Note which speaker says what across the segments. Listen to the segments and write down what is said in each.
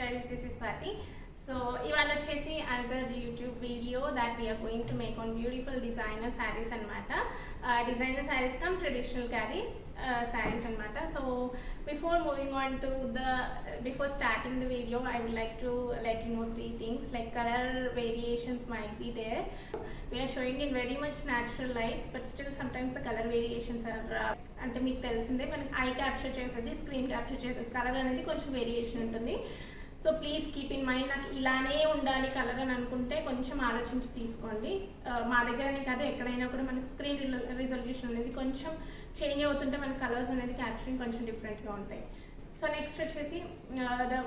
Speaker 1: Studies. This is Swati. So, ఇవాళ వచ్చేసి another YouTube video that we are going to make on beautiful designer sarees అన్నమాట. Designer sarees come traditional sarees అన్నమాట. So, before starting the video, I would like to let you know three things. Like color variations might be there. We are showing in very much natural lights, but still sometimes the color variations are అంటే మీకు తెలిసిందే, మనకి I capture చేసేది, screen capture చేసేది, colour అనేది కొంచెం variation ఉంటుంది. So please keep in mind, నాకు ఇలానే ఉండాలి కలర్ అని అనుకుంటే కొంచెం ఆలోచించి తీసుకోండి. మా దగ్గరనే కాదు, ఎక్కడైనా కూడా మనకి స్క్రీన్ రిజల్యూషన్ అనేది కొంచెం చేంజ్ అవుతుంటే మన కలర్స్ అనేది క్యాప్చరింగ్ కొంచెం డిఫరెంట్గా ఉంటాయి. సో నెక్స్ట్ వచ్చేసి the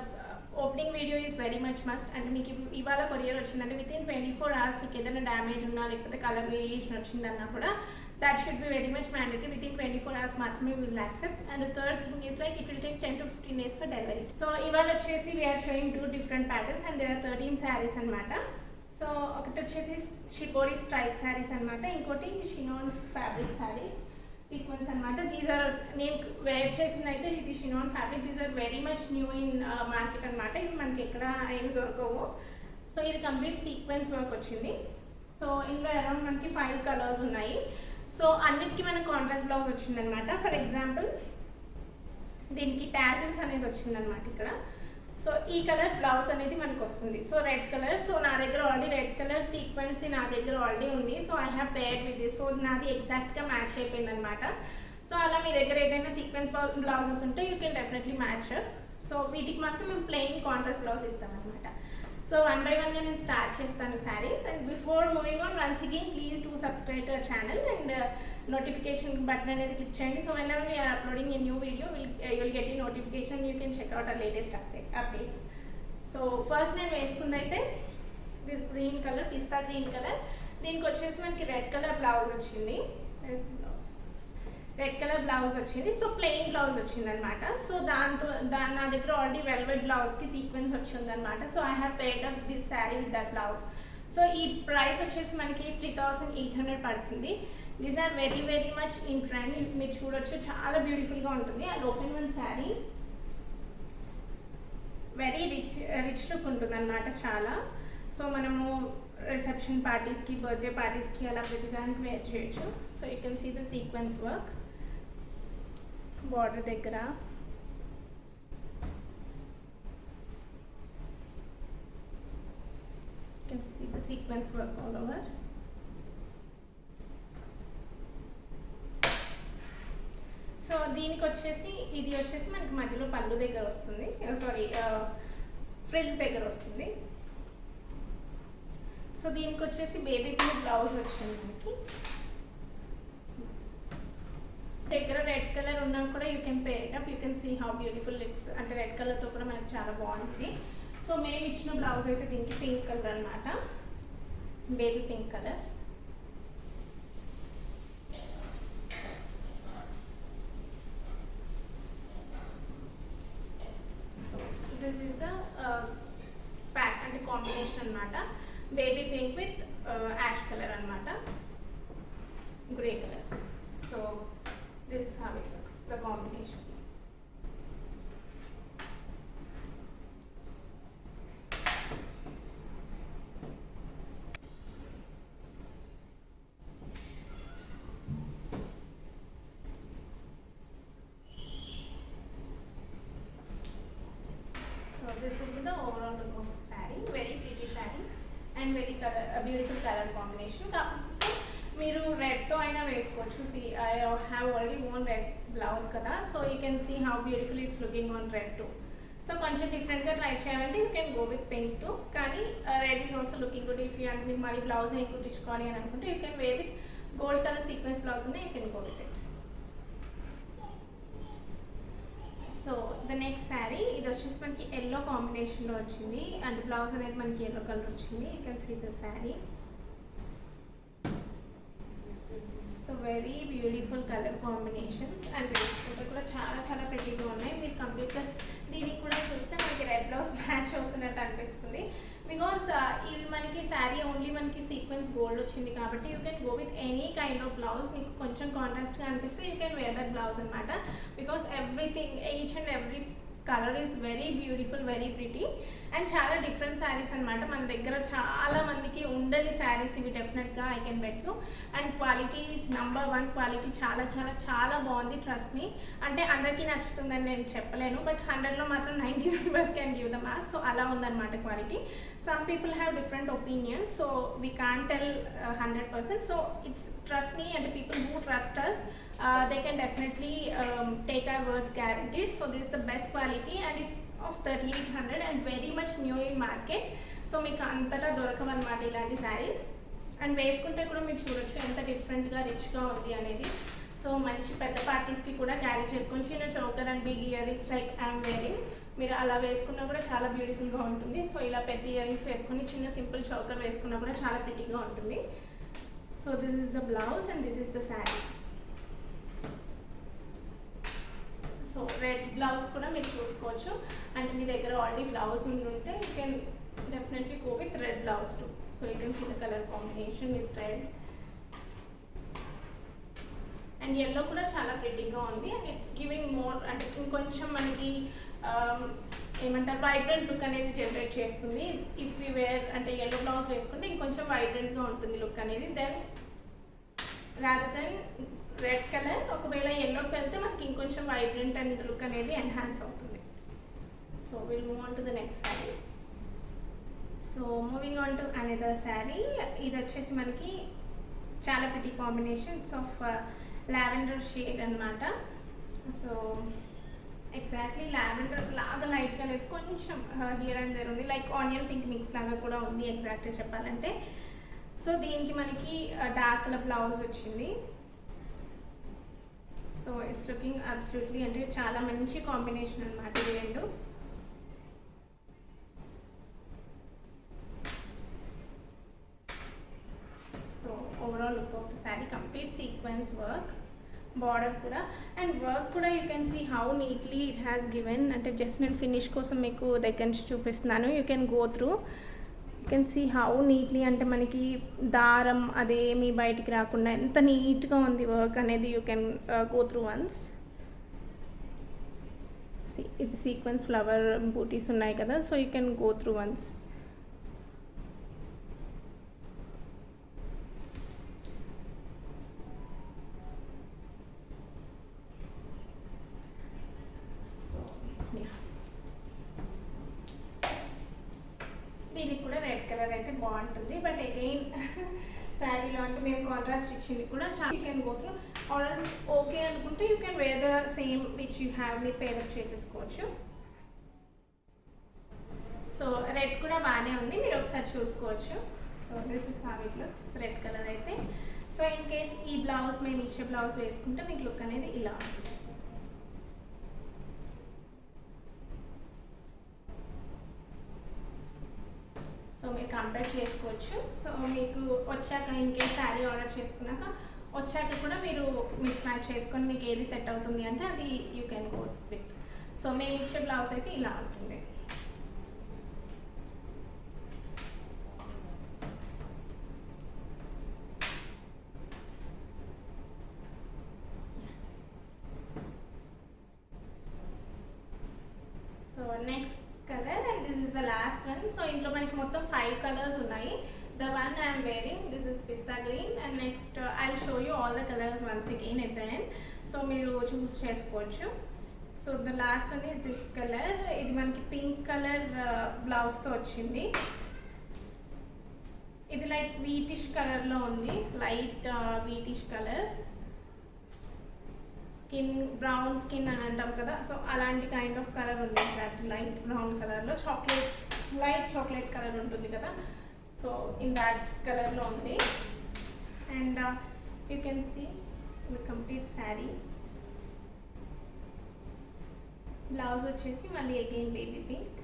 Speaker 1: opening video is very much must. అంటే మీకు ఇవాళ కొరియర్ వచ్చిందంటే వితిన్ 24 hours మీకు ఏదైనా డ్యామేజ్ ఉన్నా లేకపోతే కలర్ వేరియేషన్ వచ్చిందన్నా కూడా that should be very much mandatory. Within 24 hours మాత్రమే we will accept. And the third thing is like it will take 10 to 15 days for delivery. So ఇవాళ వచ్చేసి we are showing two different patterns and there are 13 sarees అన్నమాట. So ఒకటి వచ్చేసి shibori stripe sarees అన్నమాట, ఇంకోటి chinon fabric sarees sequence అన్నమాట. These are నేను wear చేసింది అయితే ఇది chinon fabric. These are very much new in market అన్నమాట. ఇవి మనకి ఎక్కడ ఏమి దొరకవు. సో ఇది కంప్లీట్ సీక్వెన్స్ వర్క్ వచ్చింది. సో ఇందులో అరౌండ్ మనకి 5 కలర్స్ ఉన్నాయి. సో అన్నిటికీ మనకు కాంట్రాస్ట్ బ్లౌజ్ వచ్చిందనమాట. ఫర్ ఎగ్జాంపుల్ దీనికి టాజిల్స్ అనేది వచ్చిందనమాట ఇక్కడ. సో ఈ కలర్ బ్లౌజ్ అనేది మనకు వస్తుంది. సో రెడ్ కలర్, సో నా దగ్గర ఆల్రెడీ రెడ్ కలర్ సీక్వెన్స్ది నా దగ్గర ఆల్రెడీ ఉంది. So I have paired with this. So నాది ఎగ్జాక్ట్గా మ్యాచ్ అయిపోయింది అనమాట. సో అలా మీ దగ్గర ఏదైనా సీక్వెన్స్ బ్లౌజెస్ ఉంటే you can definitely match. So వీటికి మాత్రం మేము ప్లెయిన్ కాంట్రాస్ట్ బ్లౌజ్ ఇస్తామన్నమాట. సో వన్ బై వన్గా నేను స్టార్ట్ చేస్తాను saris. And before moving on, once again please do subscribe to our channel and notification button అనేది క్లిక్ చేయండి. So whenever we're uploading a new video will get ఈ notification. You can check out our latest updates. So first నేను వేసుకుంది అయితే this green colour, pista green colour. దీనికి వచ్చేసి మనకి red colour blouse వచ్చింది. రెడ్ కలర్ బ్లౌజ్ వచ్చింది. So plain blouse వచ్చింది అనమాట. సో నా దగ్గర ఆల్రెడీ వెల్వెట్ బ్లౌజ్కి సీక్వెన్స్ వచ్చింది అనమాట. So I have paired up this saree with that blouse. So ఈ ప్రైస్ వచ్చేసి మనకి 3800 పడుతుంది. These are very very much in trend. మీరు చూడొచ్చు, చాలా బ్యూటిఫుల్గా ఉంటుంది. ఆ open one saree very rich look ఉంటుంది అనమాట చాలా. సో మనము రిసెప్షన్ పార్టీస్కి, బర్త్డే పార్టీస్కి అలా ప్రతిదానికి వేర్ చేయొచ్చు. So you can see the sequence work border దగ్గర. You can see the sequence work all over. So దీనికి వచ్చేసి ఇది వచ్చేసి మనకి మధ్యలో పళ్ళు దగ్గర వస్తుంది, సారీ ఫ్రిల్స్ దగ్గర వస్తుంది. సో దీనికి వచ్చేసి బేబీ పింక్ బ్లౌజ్ వచ్చింది మనకి. దగ్గర రెడ్ కలర్ ఉన్నా కూడా you can pair it up. You can see how beautiful it's. అంటే రెడ్ కలర్తో కూడా మనకి చాలా బాగుంటుంది. సో మేము ఇచ్చిన బ్లౌజ్ అయితే దీనికి పింక్ కలర్ అనమాట, baby pink colour. So this is the pack అంటే కాంబినేషన్ అనమాట. Baby pink with ash colour అనమాట, grey colour. So this is how it looks, the combination. So this will be the overall look of the saree. Very pretty saree and very beautiful color combination. మీరు రెడ్తో అయినా వేసుకోవచ్చు. See I have already own red blouse కదా. So you can see how beautiful it's looking on red too. So కొంచెం డిఫరెంట్గా try చేయాలంటే you can go with pink too. కానీ red is also looking good. If you అంటే మీకు మళ్ళీ blouse ఏం కుట్టించుకోవాలి అని అనుకుంటే you can wear with gold colour sequence blouse ఉన్నాయి, you can go with it. So the next sari ఇది వచ్చేసి మనకి ఎల్లో కాంబినేషన్లో వచ్చింది. అండ్ బ్లౌజ్ అనేది మనకి ఎల్లో కలర్ వచ్చింది. You can see the sari. So very beautiful colour combinations and వేసుకుంటే కూడా చాలా చాలా ప్రెటీగా ఉన్నాయి. మీరు కంప్లీట్గా దీనికి కూడా చూస్తే మనకి రెడ్ బ్లౌజ్ మ్యాచ్ అవుతున్నట్టు అనిపిస్తుంది. బికాస్ ఇవి మనకి శారీ ఓన్లీ మనకి సీక్వెన్స్ గోల్డ్ వచ్చింది కాబట్టి you can go with any kind of blouse. మీకు కొంచెం కాంట్రాస్ట్గా అనిపిస్తే you can wear that blouse అనమాట. Because everything each and every colour is very beautiful, very pretty and చాలా డిఫరెంట్ శారీస్ అనమాట. మన దగ్గర చాలా మందికి ఉండని శారీస్ ఇవి, డెఫినెట్గా I can bet you. And quality is number 1, quality చాలా చాలా చాలా బాగుంది, ట్రస్ట్ మీ. అంటే అందరికీ నచ్చుతుందని నేను చెప్పలేను, బట్ 100లో మాత్రం 90 members can give the mark. So అలా ఉందన్నమాట quality. Some people have different opinion, so we can't tell 100%. So it's trust me, and the people who trust us, they can definitely take our words guaranteed. So this is the best quality and it's of 3800 and very much new in market. So మీకు అంతటా దొరకమన్నమాట ఇలాంటి saris. And వేసుకుంటే కూడా మీరు చూడొచ్చు ఎంత డిఫరెంట్గా రిచ్గా ఉంది అనేది. సో మంచి పెద్ద పార్టీస్కి కూడా క్యారీ చేసుకొని, చిన్న choker and big earrings like I'm wearing, మీరు అలా వేసుకున్నా కూడా చాలా బ్యూటిఫుల్గా ఉంటుంది. సో ఇలా పెద్ద ఇయర్ రింగ్స్ వేసుకొని చిన్న సింపుల్ చోకర్ వేసుకున్నా కూడా చాలా ప్రిటీగా ఉంటుంది. So this is the blouse and this is the sari. So red blouse కూడా మీరు చూసుకోవచ్చు. అంటే మీ దగ్గర ఆల్రెడీ బ్లౌజ్ ఉంటే you can definitely go with red blouse too. So you can see the colour combination with red and yellow కూడా చాలా ప్రిటీగా ఉంది. అండ్ ఇట్స్ గివింగ్ మోర్, అంటే ఇంకొంచెం మనకి ఏమంటారు వైబ్రెంట్ లుక్ అనేది జనరేట్ చేస్తుంది. ఇఫ్ యూ వేర్ అంటే ఎల్లో బ్లౌజ్ వేసుకుంటే ఇంకొంచెం వైబ్రెంట్గా ఉంటుంది లుక్ అనేది. Then rather than red colour, ఒకవేళ ఎల్లోకి వెళ్తే మనకి ఇంకొంచెం వైబ్రెంట్ అండ్ లుక్ అనేది ఎన్హాన్స్ అవుతుంది. So will move on to the next sari. So moving on to another sari. ఇది వచ్చేసి మనకి చాలా pretty combinations of lavender shade అనమాట. సో ఎగ్జాక్ట్లీ లావెండర్ లాగా లైట్గా లేదు, కొంచెం హియర్ అండ్ దేర్ ఉంది, లైక్ ఆనియన్ పింక్ మిక్స్ లాగా కూడా ఉంది ఎగ్జాక్ట్గా చెప్పాలంటే. సో దీనికి మనకి డార్క్ కలర్ బ్లౌజ్ వచ్చింది. సో ఇట్స్ లుకింగ్ అబ్సల్యూట్లీ, అంటే చాలా మంచి కాంబినేషన్ అనమాట ఇది రెండు. So overall look of the sari, complete sequence work, border కూడా అండ్ వర్క్ కూడా you can see how neatly it has given. అంటే జస్ట్ నేను ఫినిష్ కోసం మీకు దగ్గర నుంచి చూపిస్తున్నాను. You can go through, you can see how neatly, అంటే మనకి దారం అదేమీ బయటికి రాకుండా ఎంత నీట్గా ఉంది వర్క్ అనేది. You can go through once. ఇది సీక్వెన్స్ ఫ్లవర్ బూటీస్ ఉన్నాయి కదా, so you can go through once. దీనికి కూడా రెడ్ కలర్ అయితే బాగుంటుంది, బట్ అగైన్ శారీలో అంటే మేము కాంట్రాస్ట్ ఇచ్చింది కూడా చాలా. You can go through already okay అనుకుంటే you can wear the same which you have, మీరు పేరప్ చేసేసుకోవచ్చు. సో రెడ్ కూడా బాగానే ఉంది, మీరు ఒకసారి చూసుకోవచ్చు. So this is how it looks, red colour అయితే. సో ఇన్ కేస్ ఈ బ్లౌజ్ మేము ఇచ్చే బ్లౌజ్ వేసుకుంటే మీకు లుక్ అనేది ఇలా ఉంటుంది. సో మీరు కంపేర్ చేసుకోవచ్చు. సో మీకు వచ్చాక ఇన్ కేస్ శారీ ఆర్డర్ చేసుకున్నాక వచ్చాక కూడా మీరు మిక్స్ మ్యాచ్ చేసుకొని మీకు ఏది సెట్ అవుతుంది అంటే అది you can go with. So మేము ఇచ్చే బ్లౌజ్ అయితే ఇలా ఉంటుంది. So next colour and this is the last one. So ఇందులో మనకి మొత్తం 5 కలర్స్ ఉన్నాయి. The one I'm wearing this is pista green and next I will show you all the colours once again at the end. So మీరు చూస్ చేసుకోవచ్చు. So the last one is this colour. ఇది మనకి pink colour బ్లౌజ్తో వచ్చింది. ఇది like wheatish కలర్లో ఉంది, light wheatish colour, skin brown skin అని అంటాం కదా, సో అలాంటి కైండ్ ఆఫ్ కలర్ ఉంది. ఎగ్జాక్ట్ లైట్ బ్రౌన్ కలర్లో చాక్లెట్, లైట్ చాక్లెట్ కలర్ ఉంటుంది కదా, సో ఇన్ దాట్ కలర్లో ఉంది. And you can see the complete sari. Blouse వచ్చేసి మళ్ళీ again baby pink.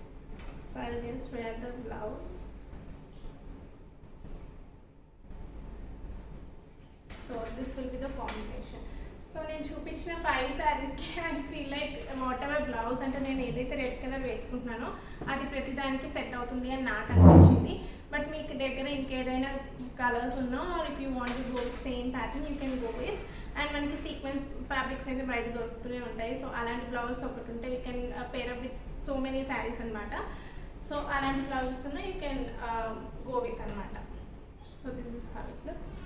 Speaker 1: So I will just wear the blouse. So this will be the combination. So నేను చూపించిన 5 శారీస్కి I feel like what ever blouse blouse అంటే నేను ఏదైతే red colour వేసుకుంటున్నానో అది ప్రతిదానికి సెట్ అవుతుంది అని నాకు అనిపించింది. బట్ మీకు దగ్గర ఇంకేదైనా కలర్స్ ఉన్నా or if you want to go with same pattern you can go with. And మనకి సీక్వెన్స్ ఫ్యాబ్రిక్స్ అయితే బయట దొరుకుతూనే ఉంటాయి. సో అలాంటి బ్లౌజ్ ఒకటి ఉంటే we can pair up with so many saris అనమాట. సో అలాంటి బ్లౌజెస్ ఉన్న యూ కెన్ గో విత్ అనమాట. So this is how it looks.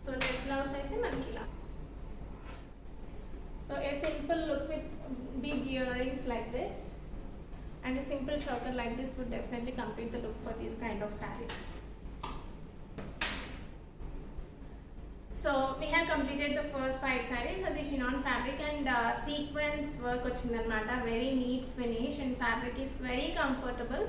Speaker 1: So neck blouse అయితే మనకి ఇలా. So a simple look with big earrings like this and a simple choker like this would definitely complete the look for these kind of sarees. So we have completed the first 5 sarees and the chinon fabric and sequence work ochindannamata. Very neat finish and fabric is very comfortable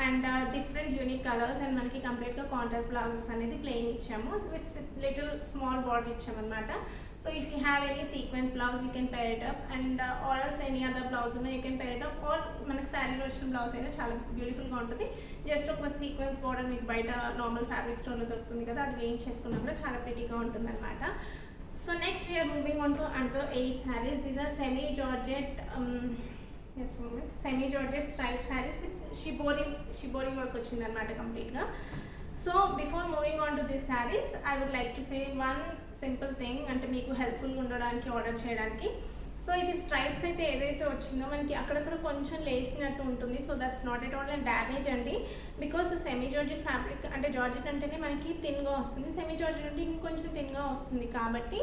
Speaker 1: and different unique colors and manaki complete ga contrast blouses anedi plain ichchamu with little small border ichchamu anamata. So if you have any sequence blouse you can pair it up and or else any other blouse una you can pair it up or manaki saree lo vachina blouse aina chaala beautiful ga untundi. Just oka sequence border meeku baita normal fabric store lo dorukutundi kada adi weighing చేసుకున్నా కూడా చాలా pretty ga ఉంటుంది అనమాట. So next we are moving on to another 8 sarees. These are semi georgette semi georgette stripe sarees with shibori work వచ్చింది అనమాట complete గా. So before moving on to this saris I would like to say one simple thing, అంటే మీకు హెల్ప్ఫుల్గా ఉండడానికి order చేయడానికి. So ఇది stripes అయితే ఏదైతే వచ్చిందో మనకి అక్కడక్కడ కొంచెం లేసినట్టు ఉంటుంది. So that's not at all and damage అండి. Because the semi georgette fabric అంటే జార్జెట్ అంటేనే మనకి థిన్గా వస్తుంది, సెమీ జార్జెట్ అంటే ఇంకొంచెం థిన్గా వస్తుంది. కాబట్టి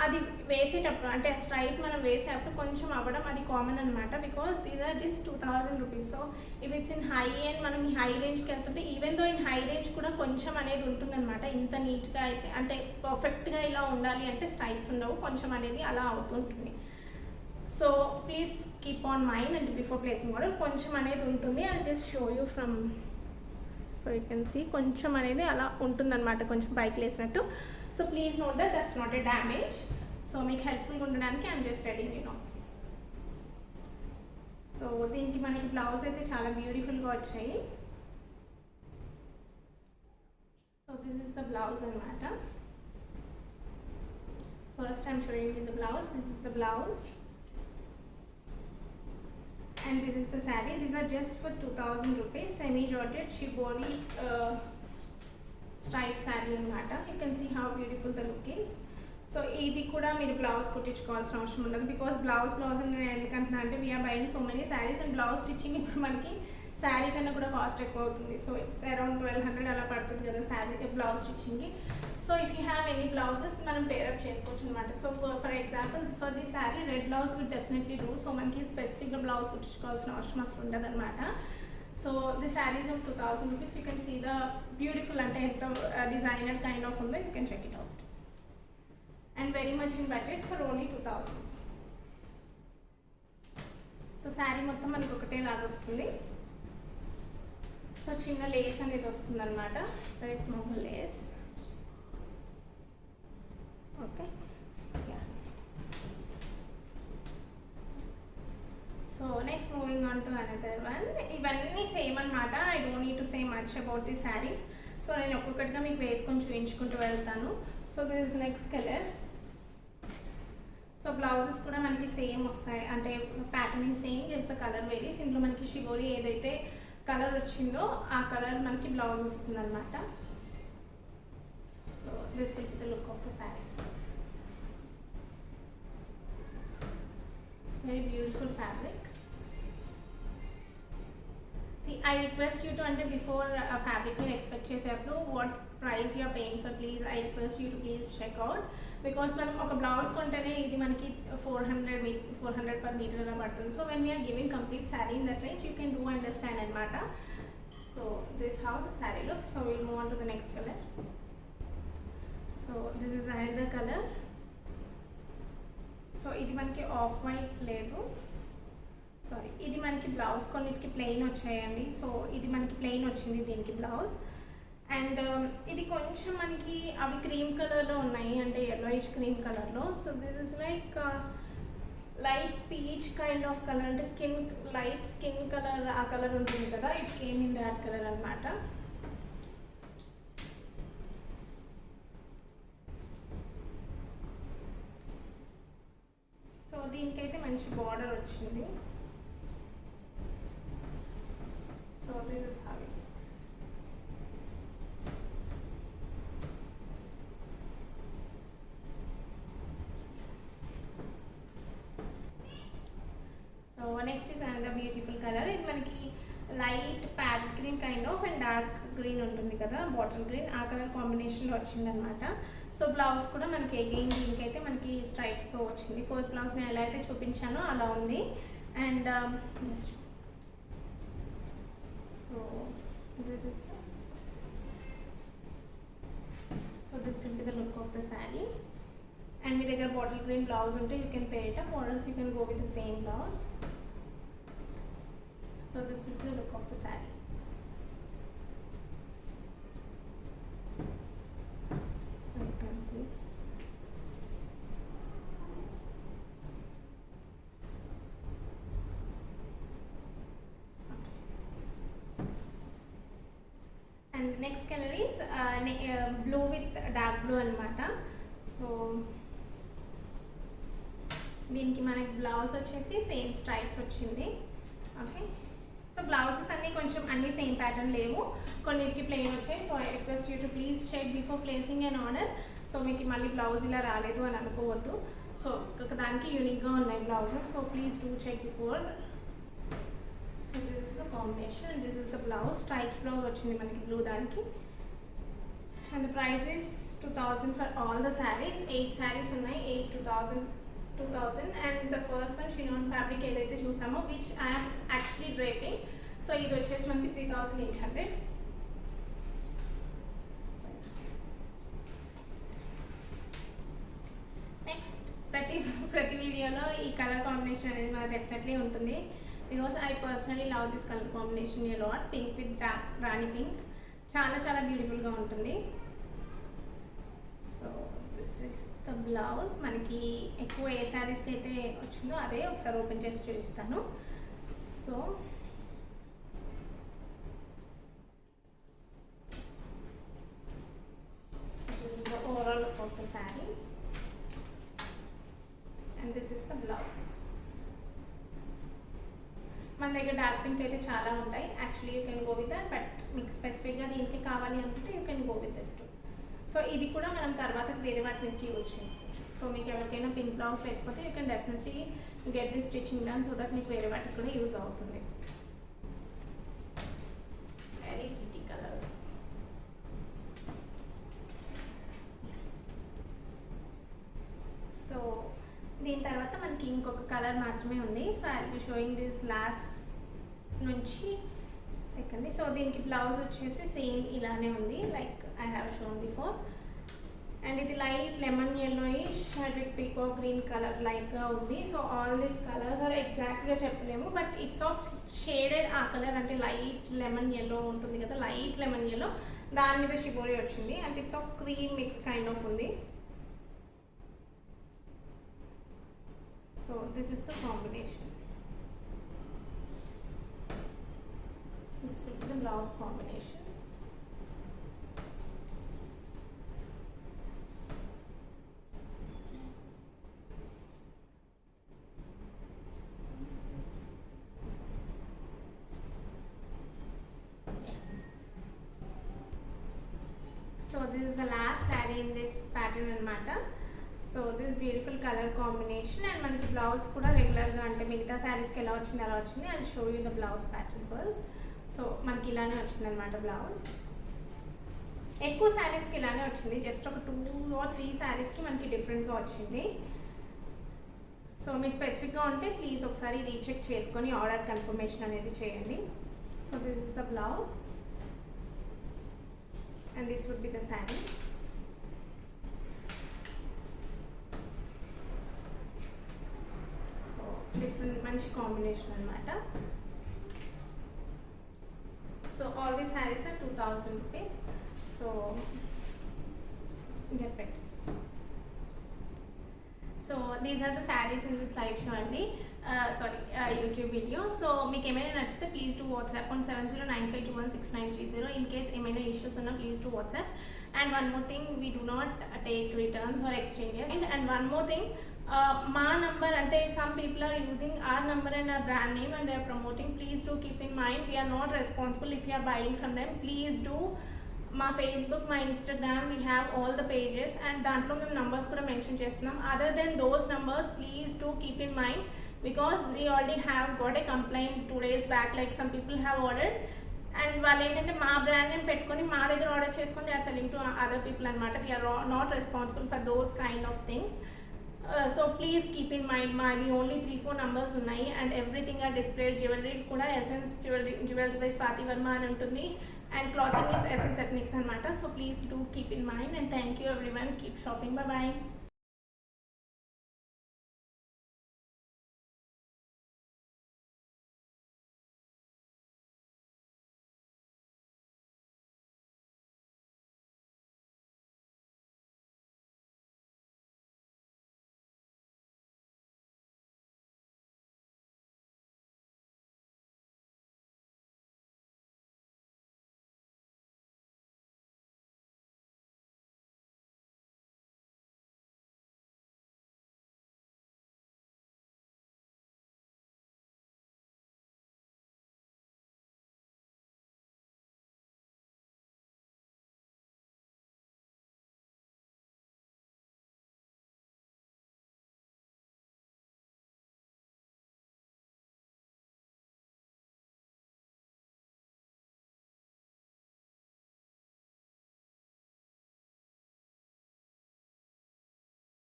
Speaker 1: అది వేసేటప్పుడు అంటే స్ట్రైప్ మనం వేసేటప్పుడు కొంచెం అవ్వడం అది కామన్ అనమాట. Because these are just 2000 rupees. So if it's in high and మనం ఈ హై రేంజ్కి వెళ్తుంటే even though in high range కూడా కొంచెం అనేది ఉంటుందన్నమాట. ఇంత నీట్గా అయితే అంటే పర్ఫెక్ట్గా ఇలా ఉండాలి అంటే స్ట్రైప్స్ ఉండవు, కొంచెం అనేది అలా అవుతుంటుంది. So please keep on mind and before placing order కొంచెం అనేది ఉంటుంది. I just show you from so you can see కొంచెం అనేది అలా ఉంటుందన్నమాట, కొంచెం పైకి లేసినట్టు. So please note that that's not a damage. So మీకు హెల్ప్ఫుల్గా ఉండడానికి I'm just ready you know. So దీనికి మనకి బ్లౌజ్ అయితే చాలా బ్యూటిఫుల్గా వచ్చాయి. So this is the blouse అనమాట. First I'm showing you the blouse. This is the blouse and this is the saree. These are just for 2000 rupees. Semi georgette shibori stripe saree anamata. You can see how beautiful the look is. So ఇది కూడా మీరు blouse కుట్టించుకోవాల్సిన అవసరం ఉండదు. Because blouse నేను ఎందుకంటున్నా అంటే we are buying so many saris and blouse stitching ఇప్పుడు మనకి శారీ కన్నా కూడా కాస్ట్ ఎక్కువ అవుతుంది. సో ఇట్స్ అరౌండ్ 1200 అలా పడుతుంది కదా శారీ బ్లౌజ్ స్టిచ్చింగ్కి. So if you have any blouses మనం పేరప్ చేసుకోవచ్చు అనమాట. So for example for the sari red blouse will definitely do. So మనకి స్పెసిఫిక్గా బ్లౌజ్ కుట్టించుకోవాల్సిన అవసరం అసలు ఉండదు అనమాట. So the saris of 2000 rupees. You can see the beautiful అంటే ఎంత డిజైనర్ కైండ్ ఆఫ్ ఉందో you can check it out. And very much in budget for only 2000. So sari మొత్తం మనకు ఒకటే లాగా వస్తుంది. సో చిన్న లేస్ అనేది వస్తుంది అనమాట, very small Lay's. Okay, so next moving on to another one. ఇవన్నీ సేమ్ అనమాట. I don't need to say much about the saris. So నేను ఒక్కొక్కటిగా మీకు వేసుకొని చూపించుకుంటూ వెళ్తాను. So this is next colour. So blouses కూడా మనకి సేమ్ వస్తాయి, అంటే pattern same, just the colour varies. ఇందులో మనకి షిబోరి ఏదైతే కలర్ వచ్చిందో ఆ కలర్ మనకి బ్లౌజ్ వస్తుంది అనమాట. So this will be the look of the sari. Very beautiful fabric. See, I request you to అంటే బిఫోర్ ఫ్యాబ్రిక్ మీరు ఎక్స్పెక్ట్ చేసేటప్పుడు what price you are paying for please I request you to please check out. Because మనం ఒక blouse కొంటేనే ఇది మనకి 400 per metre అలా పడుతుంది. So when we're giving complete sari in that range you can do understand అనమాట. So this how the sari looks. So will move on to the next colour. So this is another colour. So ఇది మనకి off white లేదు, sorry ఇది మనకి blouse కొన్నిటికి plain వచ్చాయండి. So ఇది మనకి ప్లెయిన్ వచ్చింది దీనికి బ్లౌజ్. అండ్ ఇది కొంచెం మనకి అవి క్రీమ్ కలర్లో ఉన్నాయి, అంటే yellowish క్రీమ్ కలర్లో. So this is like light peach kind of colour, అంటే లైట్ స్కిన్ కలర్ ఆ కలర్ ఉంటుంది కదా, it came in that colour అనమాట. దీనికైతే మంచి బార్డర్ వచ్చింది. So this is how it looks. So next is another beautiful colour. ఇది మనకి light parrot green kind of and dark green ఉంటుంది కదా, బాటిల్ గ్రీన్, ఆ కలర్ కాంబినేషన్లో వచ్చిందనమాట. సో బ్లౌజ్ కూడా మనకి అగైన్ దీనికైతే మనకి స్ట్రైప్స్తో వచ్చింది. ఫస్ట్ బ్లౌజ్ నేను ఎలా అయితే చూపించానో అలా ఉంది. And so this is this will be the look of the saree. And మీ దగ్గర బాటిల్ గ్రీన్ బ్లౌజ్ ఉంటే you can pair it up, or else you can go with the same blouse. So this will be the look of the saree. So you can see. And the next color is blue with dark blue anamata. So దీనికి మనకి blouse వచ్చేసి same stripes వచ్చింది. Okay, so blouses అన్నీ కొంచెం అన్నీ same pattern లేవు, కొన్నిటికి plain వచ్చాయి. So I request you to please check before placing an order. So మీకు మళ్ళీ బ్లౌజ్ ఇలా రాలేదు అని అనుకోవద్దు. సో ఒకదానికి యూనిక్గా ఉన్నాయి blouses. So please do check before. So this is the combination and this is the blouse. Stripes blouse వచ్చింది మనకి బ్లూ దానికి. And the price is 2000 for all the saris. 8 saris ఉన్నాయి, 2000. And the first one chinon fabric ఏదైతే చూసామో which I'm actually draping. So ఇది వచ్చేసి మనకి 3800. Next ప్రతి వీడియోలో ఈ కలర్ కాంబినేషన్ అనేది మనకు డెఫినెట్లీ ఉంటుంది. Because I personally love this colour combination a lot. Pink with Rani pink చాలా చాలా బ్యూటిఫుల్గా ఉంటుంది. So this is the blouse. మనకి ఎక్కువ ఏ శారీస్కి అయితే వచ్చిందో అదే ఒకసారి ఓపెన్ చేసి చూపిస్తాను. So this is the overall look of the sari and this is the blouse. మన దగ్గర డార్క్ పింక్ అయితే చాలా ఉంటాయి. Actually you can go with that, but మీకు స్పెసిఫిక్గా దీనికి కావాలి అనుకుంటే you can go with this two. So ఇది కూడా మనం తర్వాత వేరే వాటి మీదకి యూజ్ చేసుకోవచ్చు. సో మీకు ఎవరికైనా పింక్ బ్లౌజ్ లేకపోతే you can definitely get the stitching done so that మీకు వేరే వాటికి కూడా యూజ్ అవుతుంది. Very pretty colour. సో దీని తర్వాత మనకి ఇంకొక కలర్ మాత్రమే ఉంది. So I will be showing this last నుంచి సెకండ్. సో దీనికి బ్లౌజ్ వచ్చేసి సేమ్ ఇలానే ఉంది like I have shown before. And ఇది light lemon yellowish with peacock green colour లైట్గా ఉంది. So all these colours are ఎగ్జాక్ట్గా చెప్పలేము, బట్ ఇట్స్ ఆఫ్ షేడెడ్. ఆ కలర్ అంటే లైట్ లెమన్ yellow ఉంటుంది కదా, లైట్ లెమన్ yellow, దాని మీద షిబోరి వచ్చింది. And it's of cream mix kind of ఉంది. So this is the combination. This will be the blouse combination. So this is the last saree in this pattern anamata. So this beautiful colour combination. And మనకి blouse కూడా రెగ్యులర్గా అంటే మిగతా శారీస్కి ఎలా వచ్చింది అలా వచ్చింది. And show you the blouse pattern first. So మనకి ఇలానే వచ్చింది అనమాట బ్లౌజ్. ఎక్కువ శారీస్కి ఇలానే వచ్చింది, జస్ట్ ఒక 2 or 3 శారీస్కి మనకి డిఫరెంట్గా వచ్చింది. సో మీకు స్పెసిఫిక్గా ఉంటే ప్లీజ్ ఒకసారి రీచెక్ చేసుకొని ఆర్డర్ కన్ఫర్మేషన్ అనేది చేయండి. So this is the blouse and this would be the sari. Different మంచి కాంబినేషన్ అనమాట. So all the saris are 2000 rupees. So get betters. So these are the saris in this live show అండి, YouTube video. So మీకు ఏమైనా నచ్చితే please to WhatsApp on 7095216930. In case ఏమైనా issues ఉన్నా please to WhatsApp. And one more thing, we do not take returns or exchanges. And one more thing, మా number అంటే some people are using our number and our brand name and they are promoting. Please do keep in mind, we are not responsible if you are buying from them. Please do. మా Facebook, మా Instagram, we have all the pages and దాంట్లో మేము numbers కూడా mention చేస్తున్నాం. Other than those numbers please do keep in mind because we already have got a complaint 2 days back, like some people have ordered and వాళ్ళు ఏంటంటే మా brand name పెట్టుకొని మా దగ్గర ఆర్డర్ చేసుకొని they are selling to other people అనమాట. We're not responsible for those kind of things. So please keep in mind, మావి only 3-4 numbers ఉన్నాయి and everything are displayed. Jewellery కూడా essence jewels by Swathi Varma అని ఉంటుంది and clothing is essence ethnics అనమాట. So please do keep in mind and thank you everyone. Keep shopping. Bye bye.